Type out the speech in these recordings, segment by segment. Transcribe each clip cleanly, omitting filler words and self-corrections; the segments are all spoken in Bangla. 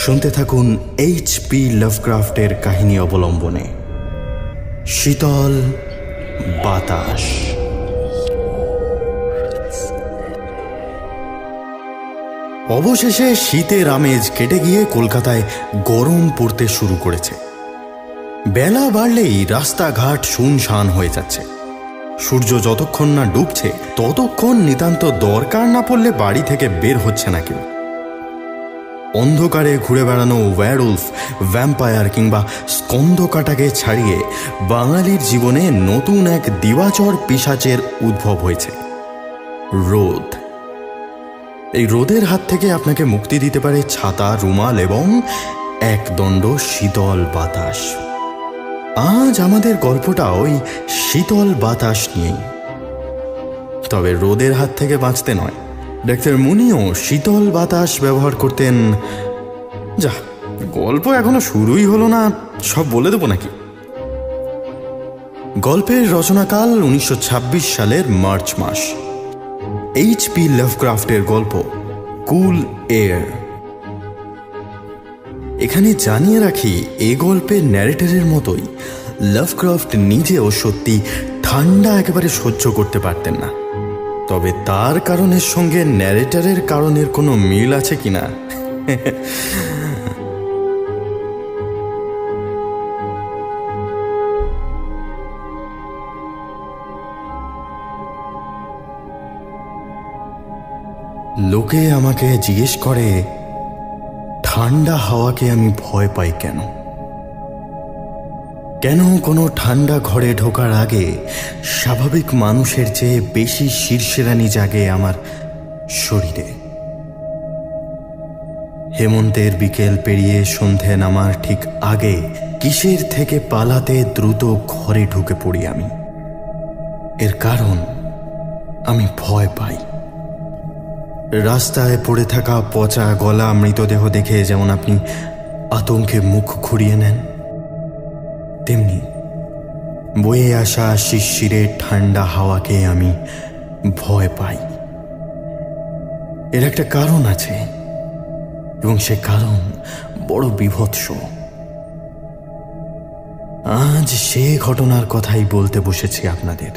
শুনতে থাকুন এইচ.পি. লাভক্রাফটের কাহিনী অবলম্বনে শীতল বাতাস। অবশেষে শীতের আমেজ কেটে গিয়ে কলকাতায় গরম পড়তে শুরু করেছে। বেলা বাড়লেই রাস্তাঘাট শুনশান হয়ে যাচ্ছে। সূর্য যতক্ষণ না ডুবছে ততক্ষণ নিতান্ত দরকার না পড়লে বাড়ি থেকে বের হচ্ছে না কেউ। অন্ধকারে ঘুরে বেড়ানো ওয়্যারউলফ, ভ্যাম্পায়ার কিংবা স্কন্দকাটাকে ছাড়িয়ে বাঙালির জীবনে নতুন এক দিবাচর পিশাচের উদ্ভব হয়েছে, রোদ। এই রোদের হাত থেকে আপনাকে মুক্তি দিতে পারে ছাতা, রুমাল এবং একদণ্ড শীতল বাতাস। আজ আমাদের গল্পটা ওই শীতল বাতাস নিয়েই। তবে রোদের হাত থেকে বাঁচতে নয়, ডাক্তার মুনিও শীতল বাতাস ব্যবহার করতেন। যা, গল্প এখনো শুরুই হলো না, সব বলে দেবো নাকি? গল্পের রচনাকাল 1926 সালের মার্চ মাস। এইচ.পি. লাভক্রাফটের গল্প কুল এয়ার। এখানে জানিয়ে রাখি, এ গল্পের ন্যারেটরের মতোই লাভক্রাফট নিজেও সত্যি ঠান্ডা একেবারে সহ্য করতে পারতেন না। তবে তার কারণের সঙ্গে ন্যারেটরের কারণের কোনো মিল আছে কিনা লোকে আমাকে জিজ্ঞেস করে, ঠান্ডা হাওয়াকে আমি ভয় পাই কেন? কেন কোনো ঠান্ডা ঘরে ঢোকার আগে স্বাভাবিক মানুষের চেয়ে বেশি শিরশিরানি জাগে আমার শরীরে? হেমন্তের বিকেল পেরিয়ে সন্ধে নামার ঠিক আগে কিসের থেকে পালাতে দ্রুত ঘরে ঢুকে পড়ি আমি? এর কারণ আমি ভয় পাই। রাস্তায় পড়ে থাকা পচা গলা মৃতদেহ দেখে যেমন আপনি আতঙ্কে মুখ ঘুরিয়ে নেন, তেমনি বয়ে আসা শিশিরে ঠান্ডা হাওয়াকে আমি ভয় পাই। এর একটা কারণ আছে, এবং সে কারণ বড় বীভৎস। আজ সে ঘটনার কথাই বলতে বসেছি আপনাদের।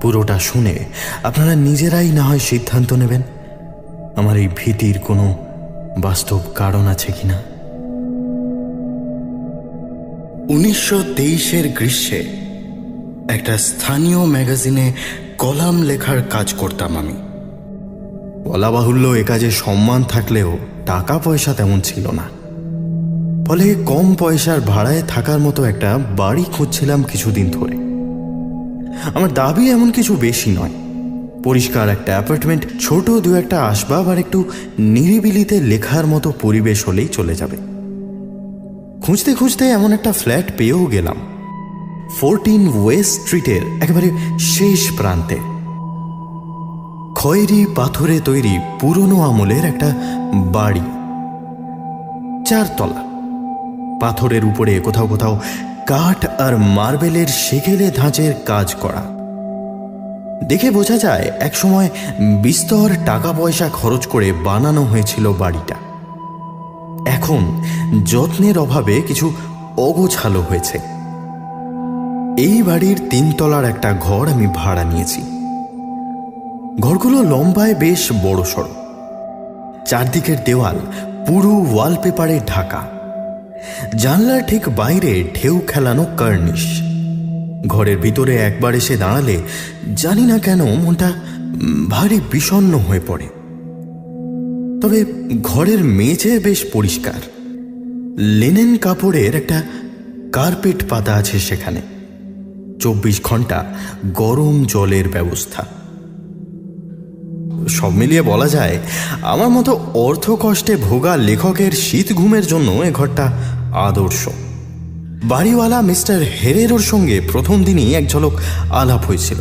পুরোটা শুনে আপনারা নিজেরাই না হয় সিদ্ধান্ত নেবেন আমার এই ভীতির কোনো বাস্তব কারণ আছে কিনা। 1923-এর গ্রীষ্মে একটা স্থানীয় ম্যাগাজিনে কলাম লেখার কাজ করতাম আমি। বলা বাহুল্য, এ কাজে সম্মান থাকলেও টাকা পয়সা তেমন ছিল না। ফলে কম পয়সার ভাড়ায় থাকার মতো একটা বাড়ি খুঁজছিলাম কিছুদিন ধরে। আমার দাবি এমন কিছু বেশি নয়, পরিষ্কার একটা অ্যাপার্টমেন্ট, ছোট দু একটা আসবাব আর একটু নিরিবিলিতে লেখার মতো পরিবেশ হলেই চলে যাবে। খুঁজতে খুঁজতে এমন একটা ফ্ল্যাট পেয়েও গেলাম, 14 ওয়েস্ট স্ট্রিটের একেবারে শেষ প্রান্তে। খয়েরি পাথরে তৈরি পুরনো আমলের একটা বাড়ি, 4 তলা। পাথরের উপরে কোথাও কোথাও কাঠ আর মার্বেলের সেকেলে ধাঁচের কাজ করা। দেখে বোঝা যায় একসময় বিস্তর টাকা পয়সা খরচ করে বানানো হয়েছিল বাড়িটা। এখন যত্নের অভাবে কিছু অগোছালো হয়েছে। এই বাড়ির 3 তলার একটা ঘর আমি ভাড়া নিয়েছি। ঘরগুলো লম্বায় বেশ বড়সড়, চারদিকের দেওয়াল পুরো ওয়ালপেপারে ঢাকা। জানলার ঠিক বাইরে ঢেউ খেলানো কার্নিশ। ঘরের ভিতরে একবার এসে দাঁড়ালে জানি না কেন মনটা ভারী বিষণ্ণ হয়ে পড়ে। তবে ঘরের মেঝে বেশ পরিষ্কার, লিনেন কাপড়ের একটা কার্পেট পাতা আছে সেখানে। 24 ঘন্টা গরম জলের ব্যবস্থা। সব মিলিয়ে বলা যায়, আমার মতো অর্থকষ্টে ভোগা লেখকের শীত ঘুমের জন্য এ ঘরটা আদর্শ। বাড়িওয়ালা মিস্টার হেরেরোর সঙ্গে প্রথম দিনই এক ঝলক আলাপ হয়েছিল।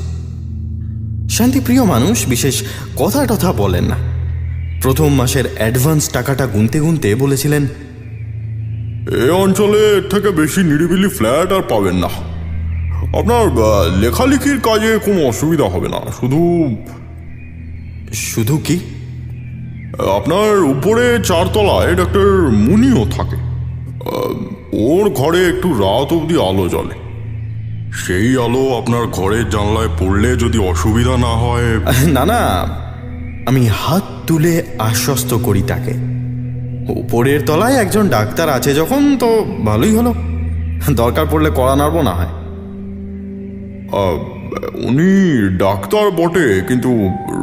শান্তিপ্রিয় মানুষ, বিশেষ কথা টথা বলেন না। প্রথম মাসের অ্যাডভান্স টাকাটা গুনতে গুনতে বলেছিলেন, এই অঞ্চলে এর থেকে বেশি নিরিবিলি ফ্ল্যাট আর পাবেন না। আপনার লেখালেখির কাজে কোনো অসুবিধা হবে না। শুধু শুধু কি? আপনার উপরে 4 তলায় ডাক্তার মুনিও থাকে। ওর ঘরে একটু রাত অবধি আলো জ্বলে। সেই আলো আপনার ঘরের জানলায় পড়লে যদি অসুবিধা না হয়। না না, আমি হাত তুলে আশ্বস্ত করি তাকে। উপরের তলায় একজন ডাক্তার আছে যখন, তো ভালোই হলো। দরকার পড়লে কড়া নাড়ব না হয়। উনি ডাক্তার বটে, কিন্তু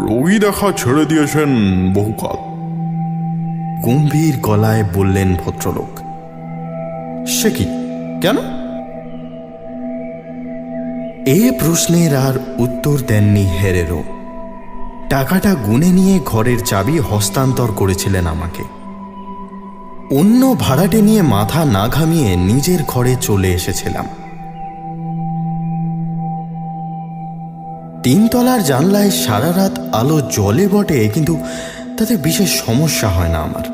রোগী দেখা ছেড়ে দিয়েছেন বহুকাল। গম্ভীর গলায় বললেন ভদ্রলোক। সে কি, কেন? এ প্রশ্নের আর উত্তর দেননি হেরেরও। টাকাটা গুনে নিয়ে ঘরের চাবি হস্তান্তর করেছিলেন আমাকে। অন্য ভাড়াটে নিয়ে মাথা না ঘামিয়ে নিজের ঘরে চলে এসেছিলাম। 3 তলার জানলায় সারা রাত আলো জ্বলে বটে, কিন্তু তাতে বিশেষ সমস্যা হয় না আমার।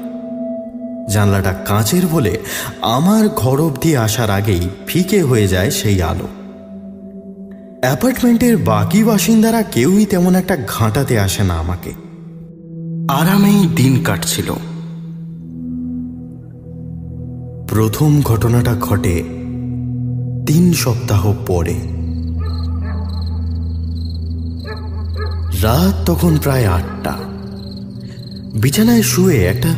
জানলাটা কাঁচের বলে আমার ঘর অবধি আসার আগেই ফিকে হয়ে যায় সেই আলো। অ্যাপার্টমেন্টের বাকি বাসিন্দারা কেউই তেমন একটা ঘাঁটাতে আসে না আমাকে। আরামেই দিন কাটছিল। প্রথম ঘটনাটা ঘটে 3 সপ্তাহ পরে। রাত তখন প্রায় 8টা। বিছানায় শুয়ে একটা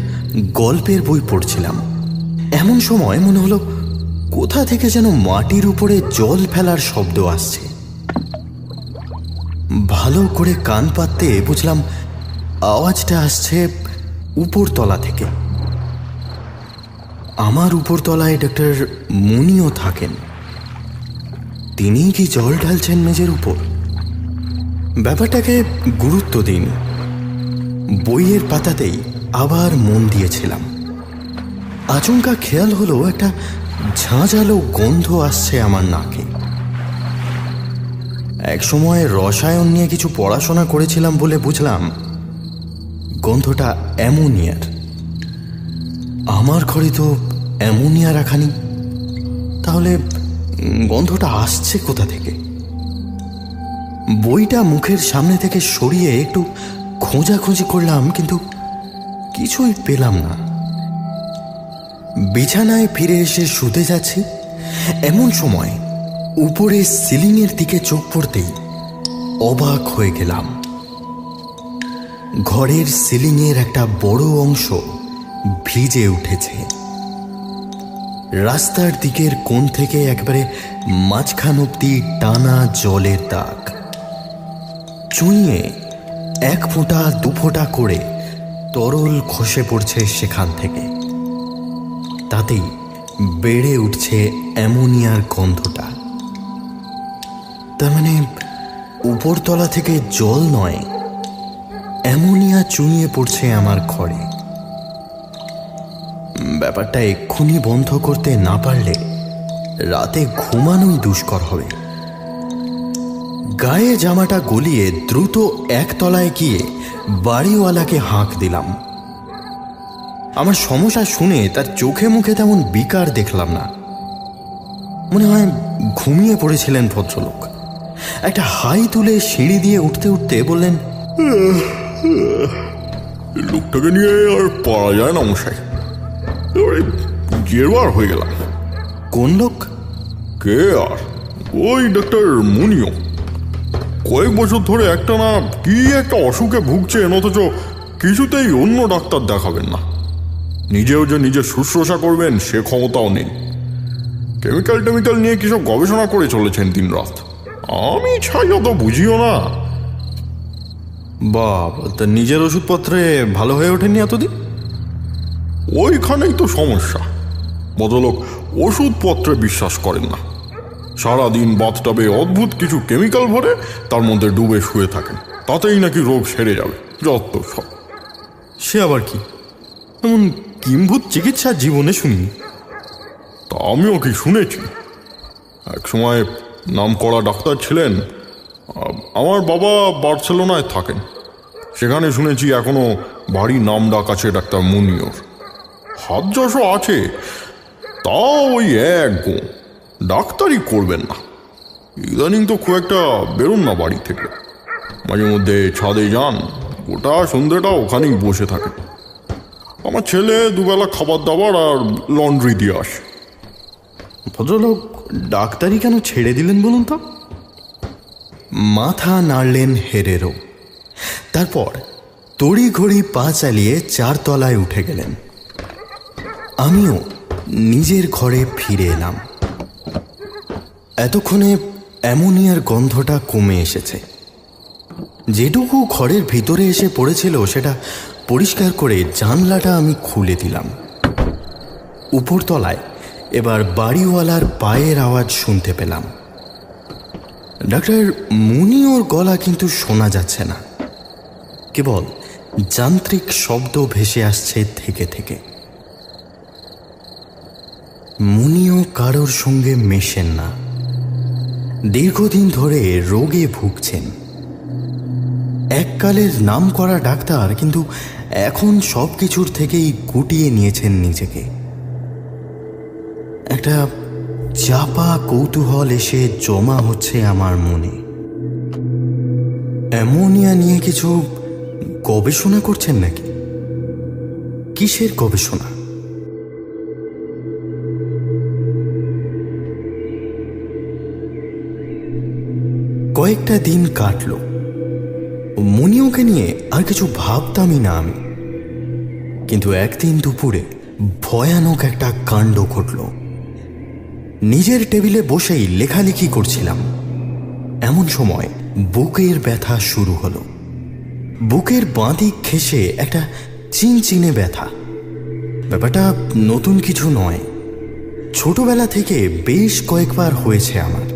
গল্পের বই পড়ছিলাম। এমন সময় মনে হলো কোথা থেকে যেন মাটির উপরে জল ফেলার শব্দ আসছে। ভালো করে কান পাততে বুঝলাম আওয়াজটা আসছে উপরতলা থেকে। আমার উপরতলায় ডাক্তার মুনিও থাকেন। তিনি কি জল ঢালছেন মেঝের উপর? ব্যাপারটাকে গুরুত্ব দিন। বইয়ের পাতাতেই আবার মন দিয়েছিলাম। আচমকা খেয়াল হলো একটা ঝাঁঝালো গন্ধ আসছে আমার নাকে। একসময় রসায়ন নিয়ে কিছু পড়াশোনা করেছিলাম বলে বুঝলাম গন্ধটা অ্যামোনিয়ার। আমার ঘরে তো অ্যামোনিয়া রাখানি, তাহলে গন্ধটা আসছে কোথা থেকে? বইটা মুখের সামনে থেকে সরিয়ে একটু খোঁজাখুঁজি করলাম, কিন্তু কিছুই পেলাম না। বিছানায় ফিরে এসে শুতে যাচ্ছি, এমন সময় উপরে সিলিংয়ের দিকে চোখ পড়তেই অবাক হয়ে গেলাম। ঘরের সিলিংয়ের একটা বড় অংশ ভিজে উঠেছে। রাস্তার দিকের কোণ থেকে একবারে মাঝখান অব্দি টানা জলের দাগ। চুইয়ে 1 ফোঁটা 2 ফোঁটা করে তরল খসে পড়ছে সেখান থেকে। তাতেই বেড়ে উঠছে অ্যামোনিয়ার গন্ধটা। তার মানে উপরতলা থেকে জল নয়, অ্যামোনিয়া চুইয়ে পড়ছে আমার ঘরে। ব্যাপারটা এক্ষুনি বন্ধ করতে না পারলে রাতে ঘুমানোই দুষ্কর হবে। গায়ে জামাটা গলিয়ে দ্রুত 1 তলায় গিয়ে বাড়িওয়ালাকে হাঁক দিলাম। আমার সমস্যা শুনে তার চোখে মুখে তেমন বিকার দেখলাম না। মনে হয় ঘুমিয়ে পড়েছিলেন ভদ্রলোক। একটা হাই তুলে সিঁড়ি দিয়ে উঠতে উঠতে বললেন, লোকটাকে নিয়ে আর পারা যায় না মশাই, জেরবার হয়ে গেলাম। কোন লোক? কে আর, ওই ডাক্তার মুনিও। কয়েক বছর ধরে একটা না কি একটা অসুখে ভুগছেন, অথচ কিছুতেই অন্য ডাক্তার দেখাবেন না। নিজেও যে নিজের শুশ্রূষা করবেন সে ক্ষমতাও নেই। কেমিক্যাল নিয়ে কিসব গবেষণা করে চলেছেন দিন রাত। আমি ছাই অত বুঝিও না। বাবা, তা নিজের ওষুধপত্রে ভালো হয়ে ওঠেনি এতদিন? ওইখানেই তো সমস্যা। ভদ্রলোক ওষুধপত্রে বিশ্বাস করেন না। সারাদিন বাথটাবে অদ্ভুত কিছু কেমিক্যাল ভরে তার মধ্যে ডুবে শুয়ে থাকেন, তাতেই নাকি রোগ সেরে যাবে। যত সব। সে আবার কি? এমন কিম্ভূত চিকিৎসা জীবনে শুনিনি। তা আমিও কি শুনেছি। এক সময় নাম করা ডাক্তার ছিলেন। আমার বাবা বার্সেলোনায় থাকেন, সেখানে শুনেছি এখনো ভারী নাম ডাক আছে ডাক্তার মুনিওর। হাত যশও আছে, তাও ওই এক গো, ডাক্তারই করবেন না। ইদানিং তো খুব একটা বেরোন না বাড়ি থেকে। মাঝে মধ্যে ছাদে যান, গোটা সন্ধ্যেটা ওখানেই বসে থাকেন। আমার ছেলে দুবেলা খাবার দাবার আর লন্ড্রি দিয়ে আসে। ভদ্রলোক ডাক্তারি কেন ছেড়ে দিলেন বলুন তো? মাথা নাড়লেন হেরেরও। তারপর তড়িঘড়ি পা চালিয়ে 4 তলায় উঠে গেলেন। আমিও নিজের ঘরে ফিরে এলাম। এতক্ষণে অ্যামোনিয়ার গন্ধটা কমে এসেছে। যেটুকু ঘরের ভিতরে এসে পড়েছিল সেটা পরিষ্কার করে জানলাটা আমি খুলে দিলাম। উপরতলায় এবার বাড়িওয়ালার পায়ের আওয়াজ শুনতে পেলাম। ডাক্তার মুনিওর গলা কিন্তু শোনা যাচ্ছে না, কেবল যান্ত্রিক শব্দ ভেসে আসছে থেকে থেকে। মুনিও কারোর সঙ্গে মেশেন না, দীর্ঘদিন ধরে রোগে ভুগছেন। এককালের নাম করা ডাক্তার, কিন্তু এখন সব কিছুর থেকেই গুটিয়ে নিয়েছেন নিজেকে। একটা চাপা কৌতূহল এসে জমা হচ্ছে আমার মনে। অ্যামোনিয়া নিয়ে কিছু গবেষণা করছেন নাকি? কিসের গবেষণা? কয়েকটা দিন কাটল। মুনিওকে নিয়ে আর কিছু ভাবতামই না আমি। কিন্তু একদিন দুপুরে ভয়ানক একটা কাণ্ড ঘটল। নিজের টেবিলে বসেই লেখালেখি করছিলাম, এমন সময় বুকের ব্যথা শুরু হলো। বুকের বাঁদিক ঘেঁষে একটা চিনচিনে ব্যথা। ব্যাপারটা নতুন কিছু নয়, ছোটবেলা থেকে বেশ কয়েকবার হয়েছে আমার।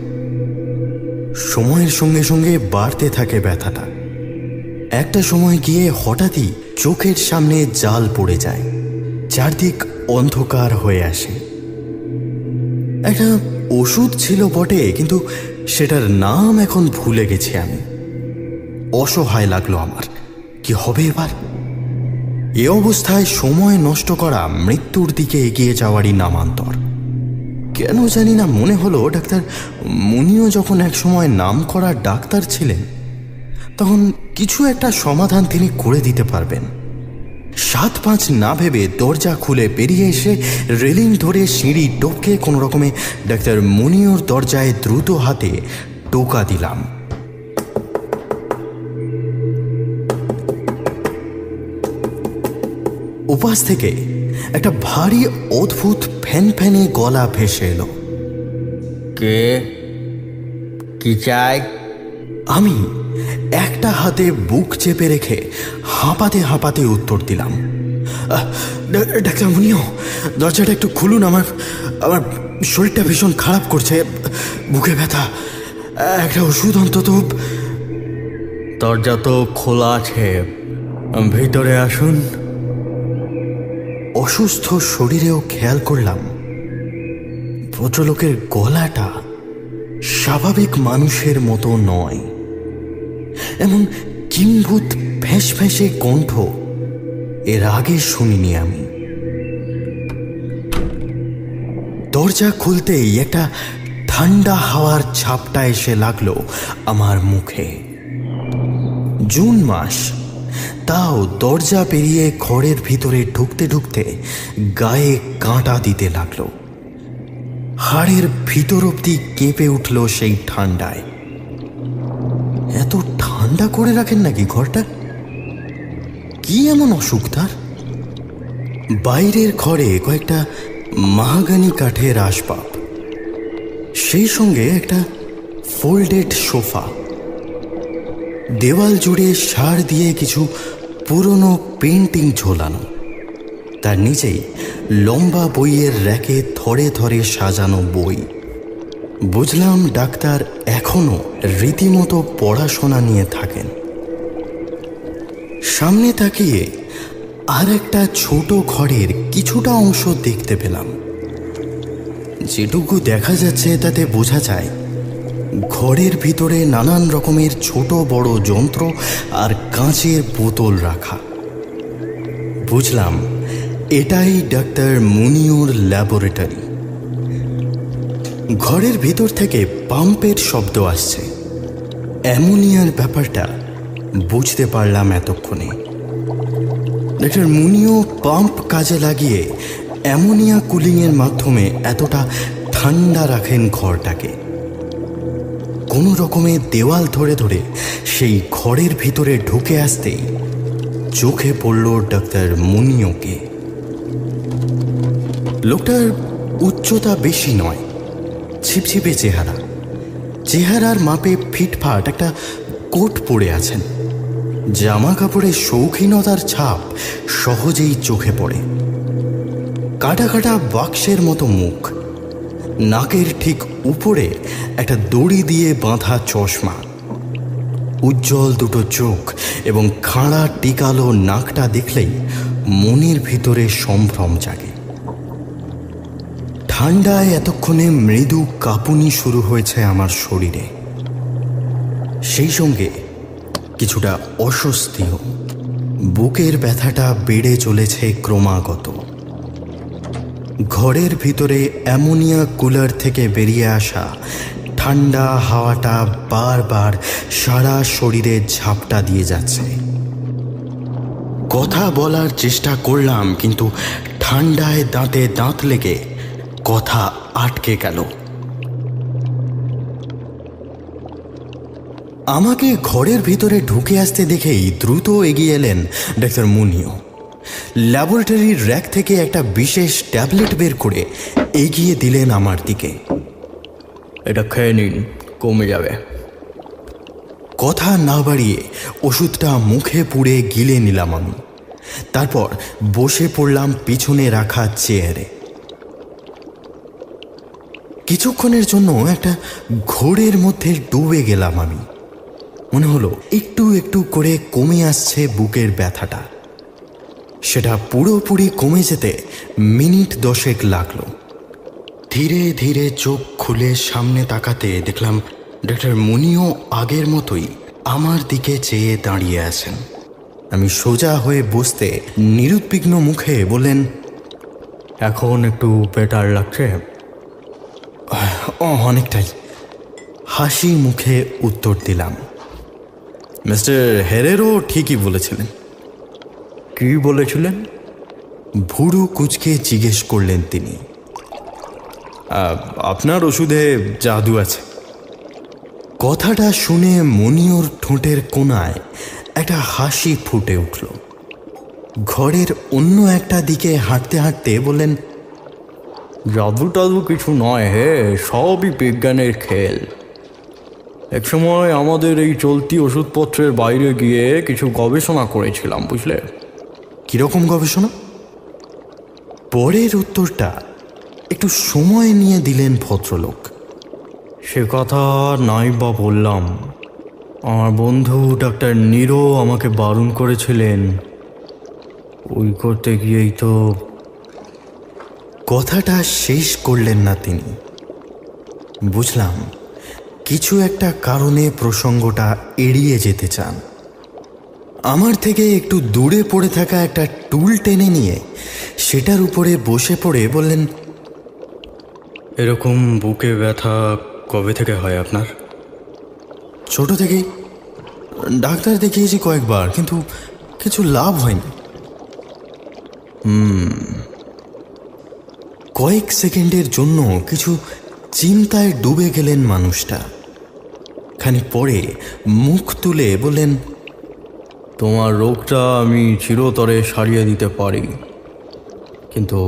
সময়ের সঙ্গে সঙ্গে বাড়তে থাকে ব্যথাটা। একটা সময় গিয়ে হঠাৎই চোখের সামনে জাল পড়ে যায়, চারদিক অন্ধকার হয়ে আসে। একটা ওষুধ ছিল বটে, কিন্তু সেটার নাম এখন ভুলে গেছি আমি। অসহায় লাগলো আমার। কি হবে এবার? এ অবস্থায় সময় নষ্ট করা মৃত্যুর দিকে এগিয়ে যাওয়ারই নামান্তর। কেন জানি না মনে হলো ডাক্তার মুনিও যখন এক সময় নাম করা ডাক্তার ছিলেন, তখন কিছু একটা সমাধান তিনি করে দিতে পারবেন। 7-5 না ভেবে দরজা খুলে বেরিয়ে এসে রেলিং ধরে সিঁড়ি টপকে কোনো রকমে ডাক্তার মুনিওর দরজায় দ্রুত হাতে টোকা দিলাম। উপাস থেকে একটা ভারী অদ্ভুত ফ্যানফ্যানে গলা ভেসে এলো। কে? কি চাই? আমি একটা হাতে বুক চেপে রেখে হাঁপাতে হাঁপাতে উত্তর দিলাম, ডাক্তার মুনিও, দরজাটা একটু খুলুন। আমার শরীরটা ভীষণ খারাপ করছে, বুকে ব্যথা, একটা ওষুধ অন্তত। দরজা তো খোলা আছে, ভিতরে আসুন। অসুস্থ শরীরেও খেয়াল করলাম ভদ্রলোকের গলাটা স্বাভাবিক মানুষের মতো নয়। এমন কিম্ভূত ফ্যাঁসে কণ্ঠ এর আগে শুনিনি আমি। দরজা খুলতেই একটা ঠান্ডা হাওয়ার ঝাপটা এসে লাগলো আমার মুখে। জুন মাস, তাও দরজা পেরিয়ে ঘরের ভিতরে ঢুকতে ঢুকতে গায়ে কাঁটা দিতে লাগলো। হাড়ের ভিতর অব্দি কেঁপে উঠল সেই ঠান্ডায়। এত ঠান্ডা করে রাখেন নাকি ঘরটা? কি এমন অসুখ তার? বাইরের ঘরে কয়েকটা মাহাগানি কাঠের আসবাব, সেই সঙ্গে একটা ফোল্ডেড সোফা। দেওয়াল জুড়ে সার দিয়ে কিছু পুরনো পেন্টিং ঝোলানো। তার নিচেই লম্বা বইয়ের র্যাকে থরে থরে সাজানো বই। বুঝলাম ডাক্তার এখনো রীতিমতো পড়াশোনা নিয়ে থাকেন। সামনে তাকিয়ে আর একটা ছোট ঘরের কিছুটা অংশ দেখতে পেলাম। যেটুকু দেখা যাচ্ছে তাতে বোঝা যায় ঘরের ভিতরে নানান রকমের ছোট বড় যন্ত্র আর কাঁচের বোতল রাখা। বুঝলাম এটাই ডাক্তার মুনিওর ল্যাবরেটরি। ঘরের ভিতর থেকে পাম্পের শব্দ আসছে। অ্যামোনিয়ার ব্যাপারটা বুঝতে পারলাম এতক্ষণে। ডাক্তার মুনিও পাম্প কাজে লাগিয়ে অ্যামোনিয়া কুলিংয়ের মাধ্যমে এতটা ঠান্ডা রাখেন ঘরটাকে। কোনো রকমে দেওয়াল ধরে ধরে সেই ঘরের ভিতরে ঢুকে আসতেই চোখে পড়ল ডাক্তার মুনিওকে। লোকটার উচ্চতা বেশি নয়, ছিপছিপে চেহারা, চেহারার মাপে ফিটফাট একটা কোট পরে আছেন। জামা কাপড়ের শৌখিনতার ছাপ সহজেই চোখে পড়ে। কাটা কাটা বাক্সের মতো মুখ, নাকের ঠিক উপরে একটা দড়ি দিয়ে বাঁধা চশমা, উজ্জ্বল দুটো চোখ এবং খাড়া টিকালো নাকটা দেখলেই মনের ভিতরে সম্ভ্রম জাগে। ঠান্ডায় এতক্ষণে মৃদু কাঁপুনি শুরু হয়েছে আমার শরীরে, সেই সঙ্গে কিছুটা অস্বস্তিও। বুকের ব্যথাটা বেড়ে চলেছে ক্রমাগত। ঘরের ভিতরে অ্যামোনিয়া কুলার থেকে বেরিয়ে আসা ঠান্ডা হাওয়াটা বারবার সারা শরীরে ঝাপটা দিয়ে যাচ্ছে। কথা বলার চেষ্টা করলাম, কিন্তু ঠান্ডায় দাঁতে দাঁত লেগে কথা আটকে গেল। আমাকে ঘরের ভিতরে ঢুকে আসতে দেখেই দ্রুত এগিয়ে এলেন ডাক্তার মুনিও। ল্যাবরেটরির র্যাক থেকে একটা বিশেষ ট্যাবলেট বের করে এগিয়ে দিলেন আমার দিকে। এটা খেয়ে নিন, কমে যাবে। কথা না বাড়িয়ে ওষুধটা মুখে পুড়ে গিলে নিলাম আমি। তারপর বসে পড়লাম পিছনে রাখা চেয়ারে। কিছুক্ষণের জন্য একটা ঘোরের মধ্যে ডুবে গেলাম আমি। মনে হলো একটু একটু করে কমে আসছে বুকের ব্যথাটা। সেটা পুরোপুরি কমে যেতে মিনিট 10 লাগলো। ধীরে ধীরে চোখ খুলে সামনে তাকাতে দেখলাম ডাক্তার মুনিও আগের মতোই আমার দিকে চেয়ে দাঁড়িয়ে আছেন। আমি সোজা হয়ে বসতে নিরুদ্বিগ্ন মুখে বললেন, এখন একটু বেটার লাগছে? অনেকটাই। হাসি মুখে উত্তর দিলাম। মিস্টার হেরেরও ঠিকই বলেছিলেন। কি বলেছিলেন? ভুরু কুঁচকে জিজ্ঞেস করলেন তিনি। আপনার ওষুধে জাদু আছে। কথাটা শুনে মনিওর ঠোঁটের কোণায় একটা হাসি ফুটে উঠল। ঘরের অন্য একটা দিকে হাঁটতে হাঁটতে বললেন, জাদু টাদু কিছু নয় হে, সবই বিজ্ঞানের খেল। একসময় আমাদের এই চলতি ওষুধপত্রের বাইরে গিয়ে কিছু গবেষণা করেছিলাম, বুঝলে? কিরকম গবেষণা? পরের উত্তরটা একটু সময় নিয়ে দিলেন ভদ্রলোক। সে কথা নাই বা বললাম। আমার বন্ধু ডাক্তার নীরও আমাকে বারণ করেছিলেন। ওই করতে গিয়েই তো। কথাটা শেষ করলেন না তিনি। বুঝলাম কিছু একটা কারণে প্রসঙ্গটা এড়িয়ে যেতে চান। আমার থেকে একটু দূরে পড়ে থাকা একটা টুল টেনে নিয়ে সেটার উপরে বসে পড়ে বললেন, এরকম বুকে ব্যথা কবে থেকে হয় আপনার? ছোট থেকেই। ডাক্তার দেখিয়েছি কয়েকবার, কিন্তু কিছু লাভ হয়নি। কয়েক সেকেন্ডের জন্য কিছু চিন্তায় ডুবে গেলেন মানুষটা। খানিক পরে মুখ তুলে বললেন, তোমার রোগটা আমি চিরতরে সারিয়ে দিতে পারি, কিন্তু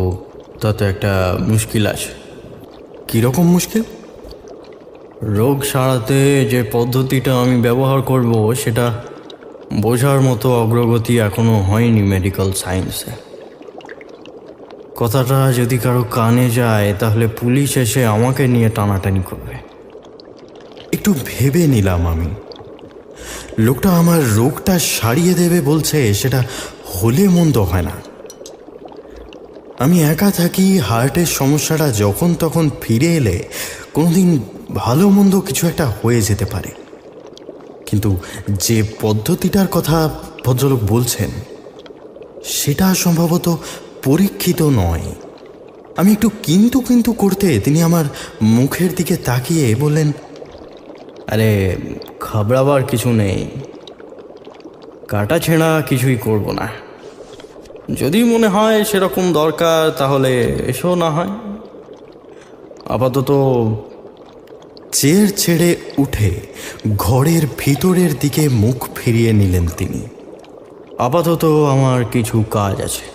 তাতে একটা মুশকিল আছে। কীরকম মুশকিল? রোগ সারাতে যে পদ্ধতিটা আমি ব্যবহার করব সেটা বোঝার মতো অগ্রগতি এখনো হয়নি মেডিকেল সায়েন্সে। কথাটা যদি কারো কানে যায় তাহলে পুলিশ এসে আমাকে নিয়ে টানাটানি করবে। একটু ভেবে নিলাম আমি। লোকটা আমার রোগটা সারিয়ে দেবে বলছে, সেটা হলে মন্দ হয় না। আমি একা থাকি, হার্টের সমস্যাটা যখন তখন ফিরে এলে কোনোদিন ভালো মন্দ কিছু একটা হয়ে যেতে পারে। কিন্তু যে পদ্ধতিটার কথা ভদ্রলোক বলছেন সেটা সম্ভবত পরীক্ষিত নয়। আমি একটু কিন্তু কিন্তু করতে তিনি আমার মুখের দিকে তাকিয়ে বললেন, আরে ঘাবড়াবার কিছু নেই, কাটা ছেঁড়া কিছুই করব না। যদি মনে হয় সেরকম দরকার তাহলে এসো না হয়। আপাতত চেয়ার ছেড়ে উঠে ঘরের ভিতরের দিকে মুখ ফিরিয়ে নিলেন তিনি। আপাতত আমার কিছু কাজ আছে,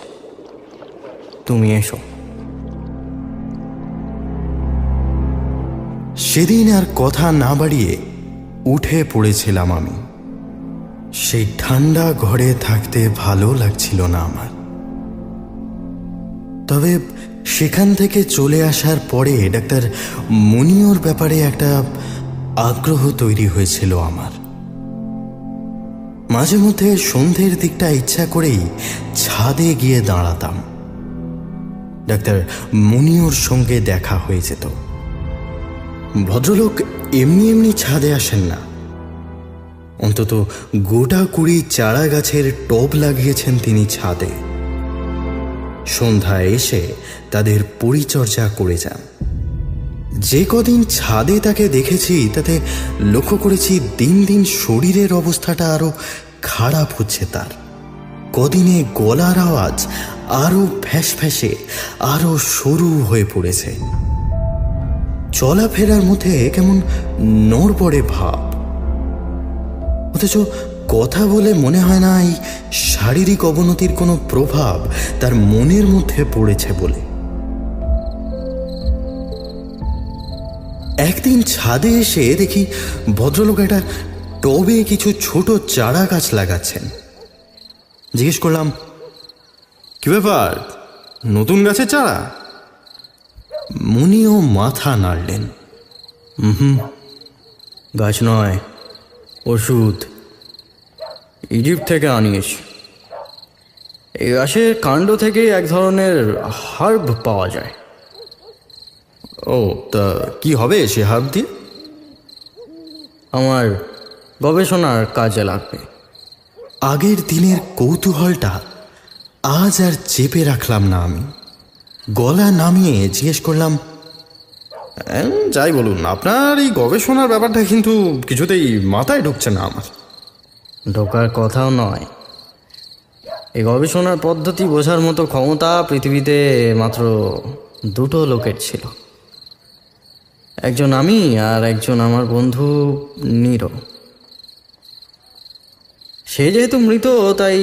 তুমি এসো। সেদিন আর কথা না বাড়িয়ে উঠে পড়েছিলাম আমি। সেই ঠান্ডা ঘরে থাকতে ভালো লাগছিল না আমার। তবে সেখান থেকে চলে আসার পরে ডাক্তার মুনিয়র ব্যাপারে একটা আগ্রহ তৈরি হয়েছিল আমার। মাঝে মধ্যে সন্ধ্যের দিকটা ইচ্ছা করেই ছাদে গিয়ে দাঁড়াতাম। ডাক্তার মুনিয়র সঙ্গে দেখা হয়ে যেত। ভদ্রলোক এমনি এমনি ছাদে আসেন না, অন্তত গোটা 20 চারা গাছের টব লাগিয়েছেন তিনি ছাদে। সন্ধ্যায় এসে তাদের পরিচর্যা করে যান। যে কদিন ছাদে তাকে দেখেছি তাতে লক্ষ্য করেছি দিন দিন শরীরের অবস্থাটা আরো খারাপ হচ্ছে তার। কদিনে গলার আওয়াজ আরো ফ্যাঁসে আরো সরু হয়ে পড়েছে। চলাফেরার মধ্যে কেমন নড়বড়ে ভাব, অথচ কথা বলে মনে হয় না এই শারীরিক অবনতির কোনো প্রভাব তার মনের মধ্যে পড়েছে বলে। একদিন ছাদে এসে দেখি ভদ্রলোক একটা টবে কিছু ছোট চারা গাছ লাগাচ্ছেন। জিজ্ঞেস করলাম, কি ব্যাপার, নতুন গাছের চারা? মুনিও মাথা নাড়লেন। গাছ নয়, ওষুধ, ইজিপ্ট থেকে আনিয়েছি। এই গাছের কাণ্ড থেকে এক ধরনের হার্ব পাওয়া যায়। ও, তা কি হবে সে হার্ব দিয়ে? আমার গবেষণার কাজে লাগবে। আগের দিনের কৌতূহলটা আজ আর চেপে রাখলাম না আমি। গলা নামিয়ে জিজ্ঞেস করলাম, যাই বলুন, আপনার এই গবেষণার ব্যাপারটা কিন্তু কিছুতেই মাথায় ঢুকছে না আমার। ঢোকার কথাও নয়। এই গবেষণার পদ্ধতি বোঝার মতো ক্ষমতা পৃথিবীতে মাত্র 2 লোকের ছিল, একজন আমি আর একজন আমার বন্ধু নীরো। সে যেহেতু মৃত তাই।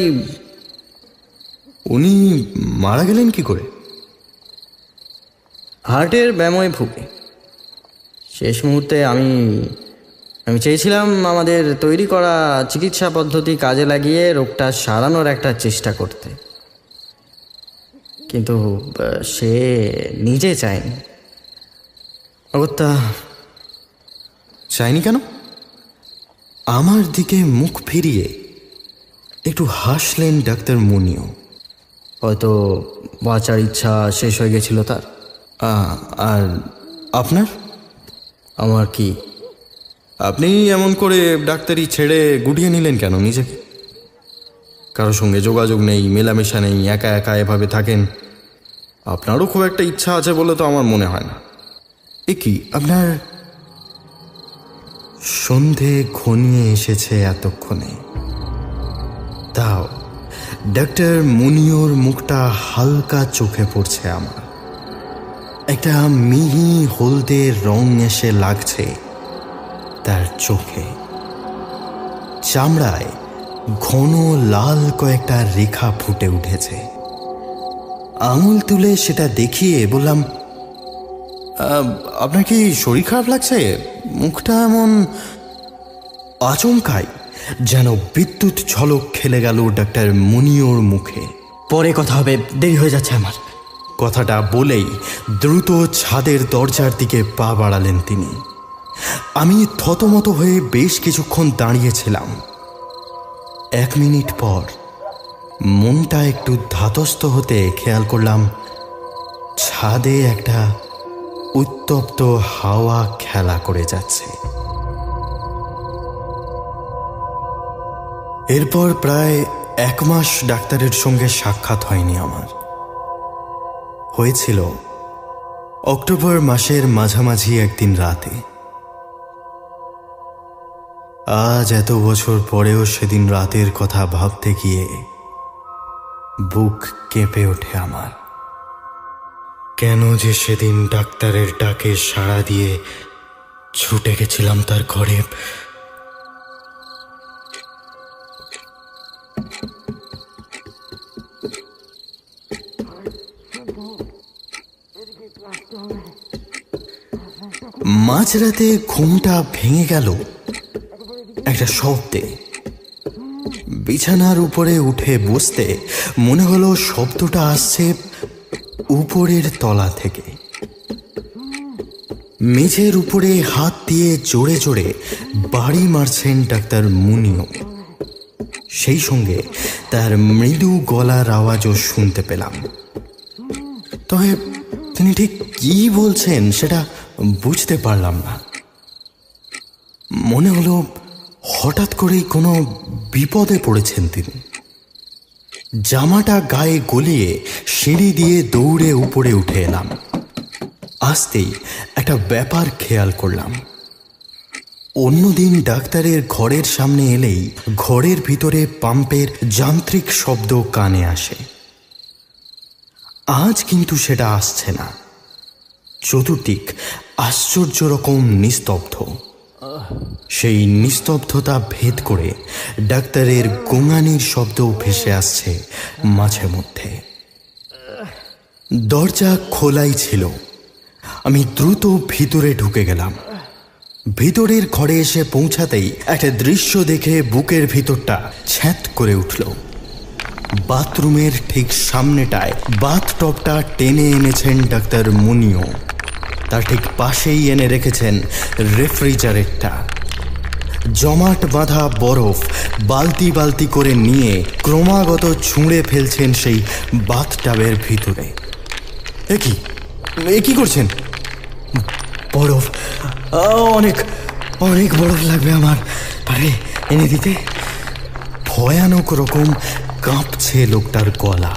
উনি মারা গেলেন কি করে? হার্টের ব্যামোয় ভুগে। শেষ মুহূর্তে আমি চেয়েছিলাম আমাদের তৈরি করা চিকিৎসা পদ্ধতি কাজে লাগিয়ে রোগটা সারানোর একটা চেষ্টা করতে, কিন্তু সে নিজে চায়নি। অগত্যা চাইনি কেন? আমার দিকে মুখ ফিরিয়ে একটু হাসলেন ডাক্তার মুনিও। হয়তো বাঁচার ইচ্ছা শেষ হয়ে গেছিল তার। আর আপনার? আমার কি? আপনি এমন করে ডাক্তারি ছেড়ে গুটিয়ে নিলেন কেন নিজেকে? কারোর সঙ্গে যোগাযোগ নেই, মেলামেশা নেই, একা একা এভাবে থাকেন। আপনারও খুব একটা ইচ্ছা আছে বলে তো আমার মনে হয় না। এ কি আপনার? সন্ধে ঘনিয়ে এসেছে এতক্ষণে, তাও ডাক্তার মুনিওর মুখটা হালকা চোখে পড়ছে আমার। একটা মিহি হলদে রং এসে লাগছে তার চোখে। চামড়ায় ঘন লাল কয়েকটা রেখা ফুটে উঠেছে। আঙুল তুলে সেটা দেখিয়ে বললাম, আপনার কি শরীর খারাপ লাগছে? মুখটা এমন। আচমকাই যেন বিদ্যুৎ ঝলক খেলে গেল ডাক্তার মুনিওর মুখে। পরে কথা হবে, দেরি হয়ে যাচ্ছে আমার। কথাটা বলেই দ্রুত ছাদের দরজার দিকে পা বাড়ালেন তিনি। আমি থতমত হয়ে বেশ কিছুক্ষণ দাঁড়িয়েছিলাম। 1 মিনিট পর মনটা একটু ধাতস্থ হতে খেয়াল করলাম ছাদে একটা উত্তপ্ত হাওয়া খেলা করে যাচ্ছে। এরপর প্রায় 1 মাস ডাক্তারের সঙ্গে সাক্ষাৎ হয়নি আমার। হয়েছিল অক্টোবর মাসের মাঝামাঝি একদিন রাতে। আজ এত বছর পরেও সেদিন রাতের কথা ভাবতে গিয়ে বুক কেঁপে ওঠে আমার। কেন যে সেদিন ডাক্তারের ডাকে সাড়া দিয়ে ছুটে গেছিলাম তার ঘরে। মাঝরাতে ঘুমটা ভেঙে গেল একটা শব্দে। বিছানার উপরে উঠে বসতে মনে হলো শব্দটা আসছে উপরের তলা থেকে। মেঝের উপরে হাত দিয়ে জোরে জোরে বাড়ি মারছেন ডাক্তার মুনিও। সেই সঙ্গে তার মৃদু গলার আওয়াজও শুনতে পেলাম। তবে তিনি ঠিক কি বলছেন সেটা বুঝতে পারলাম না। মনে হলো হঠাৎ করেই কোনো বিপদে পড়েছেন তিনি। জামাটা গায়ে গলিয়ে সিঁড়ি দিয়ে দৌড়ে উপরে উঠে এলাম। আসতেই একটা ব্যাপার খেয়াল করলাম। অন্যদিন ডাক্তারের ঘরের সামনে এলেই ঘরের ভিতরে পাম্পের যান্ত্রিক শব্দ কানে আসে। আজ কিন্তু সেটা আসছে না। চতুর্দিক আশ্চর্য রকম নিস্তব্ধ। সেই নিস্তব্ধতা ভেদ করে ডাক্তারের গোঙানির শব্দও ভেসে আসছে মাঝে মধ্যে। দরজা খোলাই ছিল। আমি দ্রুত ভিতরে ঢুকে গেলাম। ভিতরের ঘরে এসে পৌঁছাতেই একটা দৃশ্য দেখে বুকের ভিতরটা ছ্যাঁত করে উঠল। বাথরুমের ঠিক সামনেটায় বাথটবটা টেনে এনেছেন ডাক্তার মুনিও। তার ঠিক পাশেই এনে রেখেছেন রেফ্রিজারেটরটা। জমাট বাঁধা বরফ বালতি বালতি করে নিয়ে ক্রমাগত ছুঁড়ে ফেলছেন সেই বাথটাবের ভিতরে। এ কি করছেন? বরফ, অনেক অনেক বরফ লাগবে আমার, পারে এনে দিতে? ভয়ানক রকম কাঁপছে লোকটার গলা।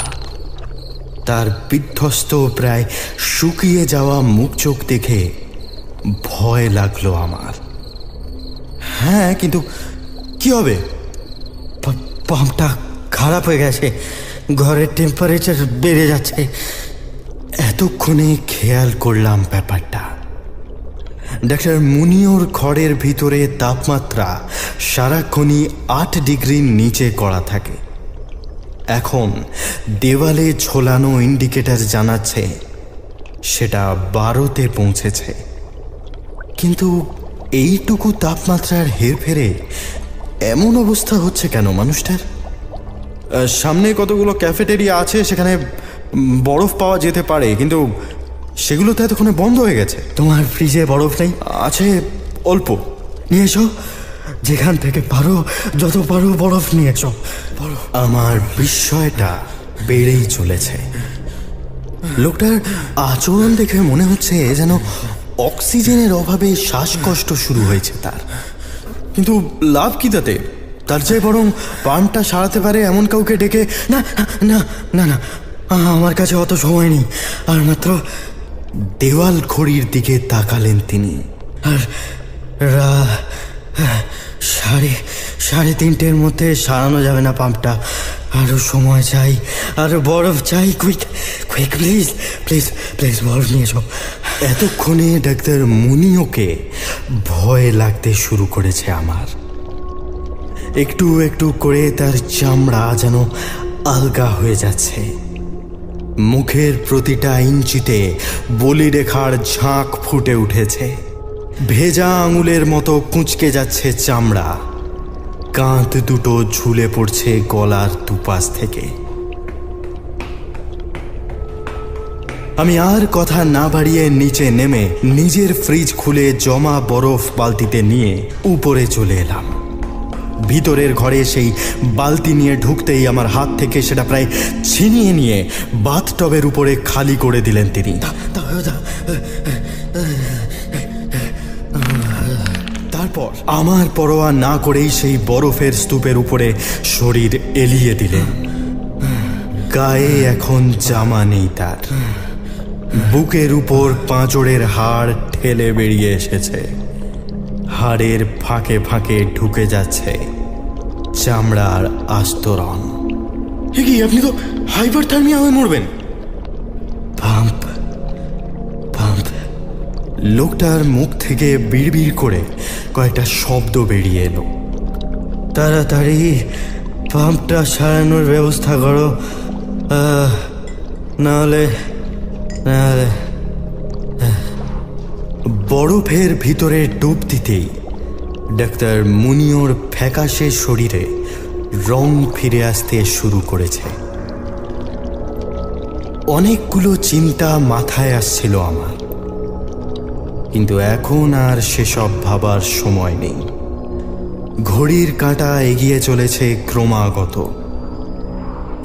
তার বিধ্বস্ত প্রায় শুকিয়ে যাওয়া মুখ চোখ দেখে ভয় লাগলো আমার। হ্যাঁ, কিন্তু কি হবে? পাম্পটা খারাপ হয়ে গেছে, ঘরের টেম্পারেচার বেড়ে যাচ্ছে। এতক্ষণে খেয়াল করলাম ব্যাপারটা। ডাক্তার মুনিওর ঘরের ভিতরে তাপমাত্রা সারাক্ষণই 8 ডিগ্রির নিচে করা থাকে। এখন দেওয়ালে ঝোলানো ইন্ডিকেটর জানাচ্ছে সেটা 12তে পৌঁছেছে। কিন্তু এইটুকু তাপমাত্রার হেরফেরে এমন অবস্থা হচ্ছে কেন মানুষটার? সামনে কতগুলো ক্যাফেটেরিয়া আছে, সেখানে বরফ পাওয়া যেতে পারে, কিন্তু সেগুলো তো এতক্ষণে বন্ধ হয়ে গেছে। তোমার ফ্রিজে বরফ নেই? আছে অল্প, নিয়ে এসো। যেখান থেকে পারো, যত পারো বরফ নিয়ে এসো। আমার বিস্ময়টা বেড়েই চলেছে। লোকটার আচরণ দেখে মনে হচ্ছে যেন অক্সিজেনের অভাবে শ্বাসকষ্ট শুরু হয়েছে তার। কিন্তু লাভ কি তাতে? তার চেয়ে বরং পাম্পটা সারাতে পারে এমন কাউকে ডেকে। না না না না, আমার কাছে অত সময় নেই। আর মাত্র দেওয়াল ঘড়ির দিকে তাকালেন তিনি। আর সাড়ে 3টের মধ্যে সারানো যাবে না পাম্পটা। আরো সময় চাই, আরো বরফ চাই। Quick quick, please please please, বরফ নিয়ে এসো। এতক্ষণে ডাক্তার মুনিওকে ভয় লাগতে শুরু করেছে আমার। একটু একটু করে তার চামড়া যেন আলগা হয়ে যাচ্ছে। মুখের প্রতিটা ইঞ্চিতে বলিরেখার ঝাঁক ফুটে উঠেছে। ভেজা আঙুলের মতো কুঁচকে যাচ্ছে চামড়া। কাঁধ দুটো ঝুলে পড়ছে গলার দুপাশ থেকে। আমি আর কথা না বাড়িয়ে নিচে নেমে নিজের ফ্রিজ খুলে জমা বরফ বালতিতে নিয়ে উপরে চলে এলাম। ভিতরের ঘরে সেই বালতি নিয়ে ঢুকতেই আমার হাত থেকে সেটা প্রায় ছিনিয়ে নিয়ে বাথটবের উপরে খালি করে দিলেন তিনি। তারপর আমার পরোয়া না করেই সেই বরফের স্তূপের উপরে শরীর এলিয়ে দিলেন। গায়ে এখন জামা নেই তার। বুকের উপর পাঁজরের হাড় ঠেলে বেরিয়ে এসেছে। হাড়ের ফাঁকে ফাঁকে ঢুকে যাচ্ছে চামড়ার আস্তরণ। কি আপনি তো হাইপারথার্মিয়া হয়ে মরবেন। Pump pump. লোকটার মুখ থেকে বিড়বিড় করে কয়েকটা শব্দ বেরিয়ে এলো। তাড়াতাড়ি পাম্পটা সারানোর ব্যবস্থা করো, নাহলে নাহলে। বরফের ভিতরে ডুব দিতেই ডাক্তার মুনিওর ফ্যাকাশে শরীরে রং ফিরে আসতে শুরু করেছে। অনেকগুলো চিন্তা মাথায় আসছিল আমার, কিন্তু এখন আর সেসব ভাবার সময় নেই। ঘড়ির কাঁটা এগিয়ে চলেছে ক্রমাগত।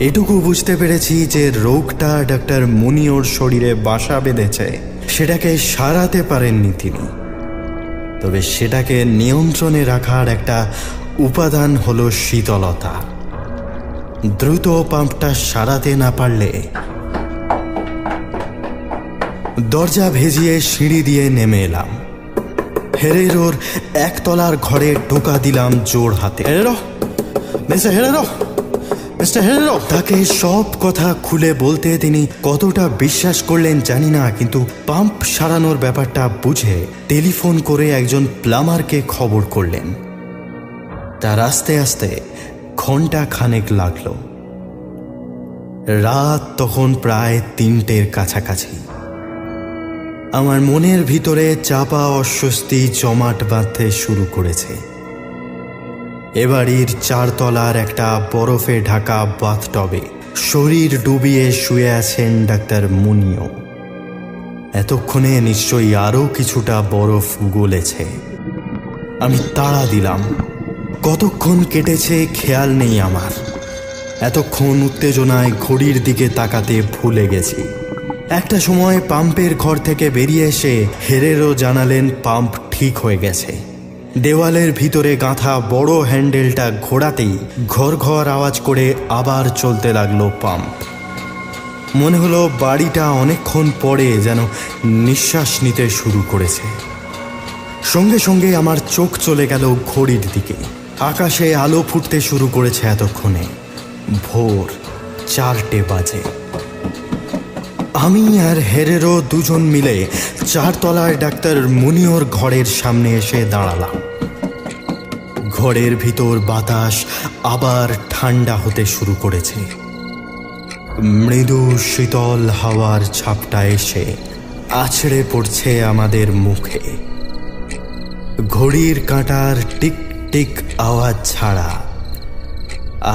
এটুকু বুঝতে পেরেছি যে রোগটা ডাক্তার মুনিওর শরীরে বাসা বেঁধেছে, সেটাকে সারাতে পারেননি তিনি। তবে সেটাকে নিয়ন্ত্রণে রাখার একটা উপাদান হলো শীতলতা। দ্রুত পাম্পটা সারাতে না পারলে দরজা ভেজিয়ে সিঁড়ি দিয়ে নেমে এলাম। হেরেরোর একতলার ঘরে ঢোকা দিলাম জোর হাতে। তাকে সব কথা খুলে বলতে তিনি কতটা বিশ্বাস করলেন জানি না, কিন্তু পাম্প সারানোর ব্যাপারটা বুঝে টেলিফোন করে একজন প্লামারকে খবর করলেন। তার আস্তে আস্তে ঘন্টা খানেক লাগলো। রাত তখন প্রায় 3টের কাছাকাছি। আমার মনের ভিতরে চাপা অস্বস্তি জমাট বাঁধতে শুরু করেছে। এ বাড়ির 4 তলার একটা বরফে ঢাকা বাথটবে শরীর ডুবিয়ে শুয়ে আছেন ডাক্তার মুনিও। এতক্ষণে নিশ্চয়ই আরও কিছুটা বরফ গলেছে। আমি তাড়া দিলাম। কতক্ষণ কেটেছে খেয়াল নেই আমার। এতক্ষণ উত্তেজনায় ঘড়ির দিকে তাকাতে ভুলে গেছি। একটা সময় পাম্পের ঘর থেকে বেরিয়ে এসে হেরেরো জানালেন পাম্প ঠিক হয়ে গেছে। দেওয়ালের ভিতরে গাঁথা বড় হ্যান্ডেলটা ঘোরাতেই ঘর ঘর আওয়াজ করে আবার চলতে লাগলো পাম্প। মনে হলো বাড়িটা অনেকক্ষণ পরে যেন নিঃশ্বাস নিতে শুরু করেছে। সঙ্গে সঙ্গে আমার চোখ চলে গেল ঘড়ির দিকে। আকাশে আলো ফুটতে শুরু করেছে এতক্ষণে। ভোর 4টে বাজে। আমি আর হেরেরো দুজন মিলে 4 তলার ডাক্তার মুনিওর ঘরের সামনে এসে দাঁড়ালাম। ঘরের ভিতর বাতাস আবার ঠান্ডা হতে শুরু করেছে। মৃদু শীতল হাওয়ার ঝাপটা এসে আছড়ে পড়ছে আমাদের মুখে। ঘড়ির কাঁটার টিক টিক আওয়াজ ছাড়া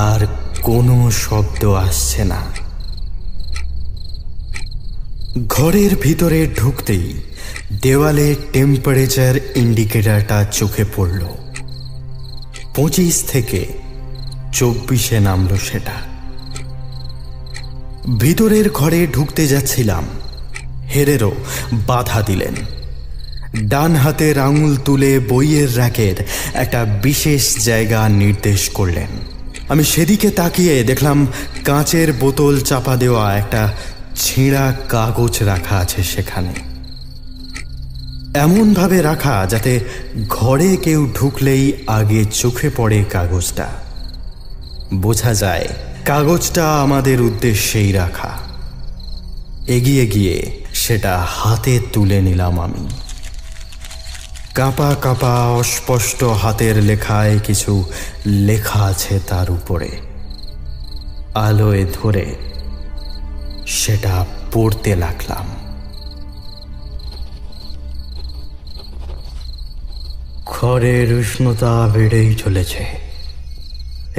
আর কোনো শব্দ আসছে না। ঘরের ভিতরে ঢুকতেই দেওয়ালে টেম্পারেচার ইন্ডিকেটরটা চোখে পড়ল। 25 থেকে 24-এ নামলো সেটা। ভিতরের ঘরে ঢুকতে যাচ্ছিলাম, হেরেরো বাধা দিলেন। ডান হাতের আঙুল তুলে বইয়ের র্যাকের একটা বিশেষ জায়গা নির্দেশ করলেন। আমি সেদিকে তাকিয়ে দেখলাম কাঁচের বোতল চাপা দেওয়া একটা ছেঁড়া কাগজ রাখা আছে সেখানে, এমনভাবে রাখা যাতে ঘরে কেউ ঢুকলেই আগে চোখে পড়ে কাগজটা। বোঝা যায় কাগজটা আমাদের উদ্দেশ্যেই রাখা। এগিয়ে গিয়ে সেটা হাতে তুলে নিলাম আমি। কাঁপা কাঁপা অস্পষ্ট হাতের লেখায় কিছু লেখা আছে তার উপরে। আলোয় ধরে সেটা পড়তে লাগলাম। ঘরের উষ্ণতা বেড়েই চলেছে।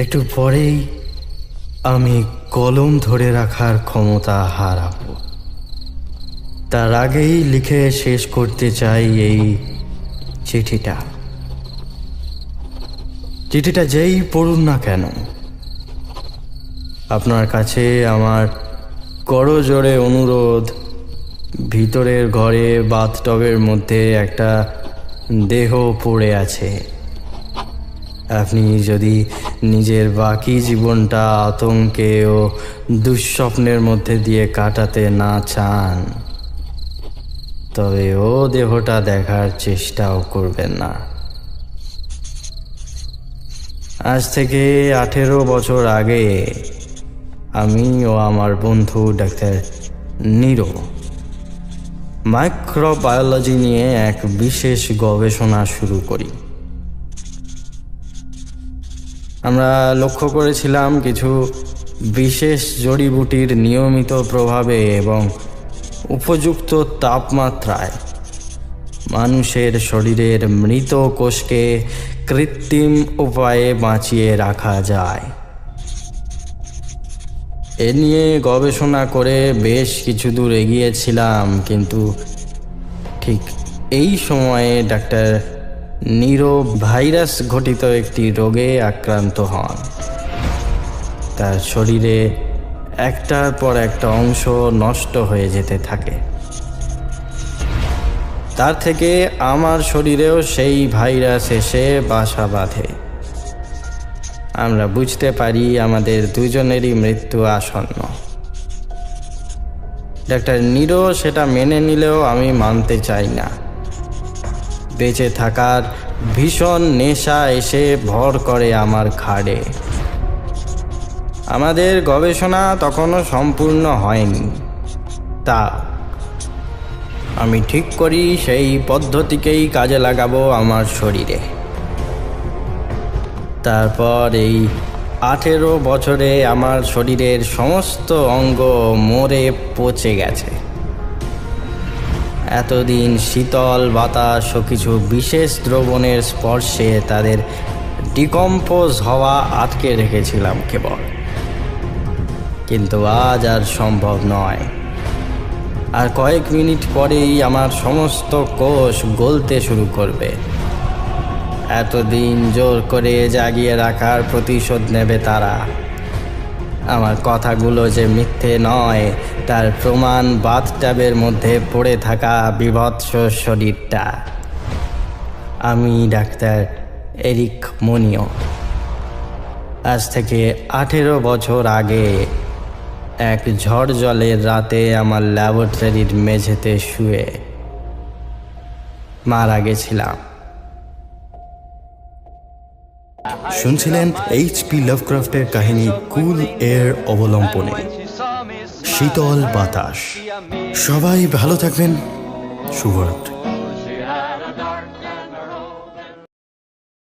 একটু পরেই আমি কলম ধরে রাখার ক্ষমতা হারাবো। তার আগেই লিখে শেষ করতে চাই এই চিঠিটা। চিঠিটা যেই পড়ুন না কেন, আপনার কাছে আমার করজোড়ে অনুরোধ, ভিতরের ঘরে বাথটবের মধ্যে একটা দেহ পড়ে আছে। আপনি যদি নিজের বাকি জীবনটা আতঙ্কে ও দুঃস্বপ্নের মধ্যে দিয়ে কাটাতে না চান, তবে ও দেহটা দেখার চেষ্টাও করবেন না। আজ থেকে 18 বছর আগে আমি ও আমার বন্ধু ডাক্তার নীরো মাইক্রোবায়োলজি নিয়ে এক বিশেষ গবেষণা শুরু করি। আমরা লক্ষ্য করেছিলাম কিছু বিশেষ জড়িবুটির নিয়মিত প্রভাবে এবং উপযুক্ত তাপমাত্রায় মানুষের শরীরের মৃত কোষকে কৃত্রিম উপায়ে বাঁচিয়ে রাখা যায়। এ নিয়ে গবেষণা করে বেশ কিছু দূর এগিয়েছিলাম, কিন্তু ঠিক এই সময়ে ডাক্তার নীরো ভাইরাস ঘটিত একটি রোগে আক্রান্ত হন। তার শরীরে একটার পর একটা অংশ নষ্ট হয়ে যেতে থাকে। তার থেকে আমার শরীরেও সেই ভাইরাস এসে বাসা বাঁধে। আমরা বুঝতে পারি আমাদের দুজনেরই মৃত্যু আসন্ন। ডাক্তার নীরো সেটা মেনে নিলেও আমি মানতে চাই না। বেঁচে থাকার ভীষণ নেশা এসে ভর করে আমার ঘাড়ে। আমাদের গবেষণা তখনও সম্পূর্ণ হয়নি। তা আমি ঠিক করি সেই পদ্ধতিকেই কাজে লাগাবো আমার শরীরে। তারপর এই 18 বছরে আমার শরীরের সমস্ত অঙ্গ মরে পচে গেছে। এতদিন শীতল বাতাস ও কিছু বিশেষ দ্রবণের স্পর্শে তাদের ডিকম্পোজ হওয়া আটকে রেখেছিলাম কেবল। কিন্তু আজ আর সম্ভব নয়। আর কয়েক মিনিট পরেই আমার সমস্ত কোষ গলতে শুরু করবে। এতদিন জোর করে জাগিয়ে রাখার প্রতিশোধ নেবে তারা। আমার কথাগুলো যে মিথ্যে নয় তার প্রমাণ বাথটাবের মধ্যে পড়ে থাকা বিভৎস শরীরটা। আমি ডাক্তার এরিক মনিও। আজ থেকে 18 বছর আগে এক ঝড় জলের রাতে আমার ল্যাবরেটরির মেঝেতে শুয়ে মারা গেছিলাম। শুনছিলেন এইচ.পি. লাভক্রাফটের কাহিনী কুল এর অবলম্বনে শীতল বাতাস। সবাই ভালো থাকবেন। শুভরাত্রি।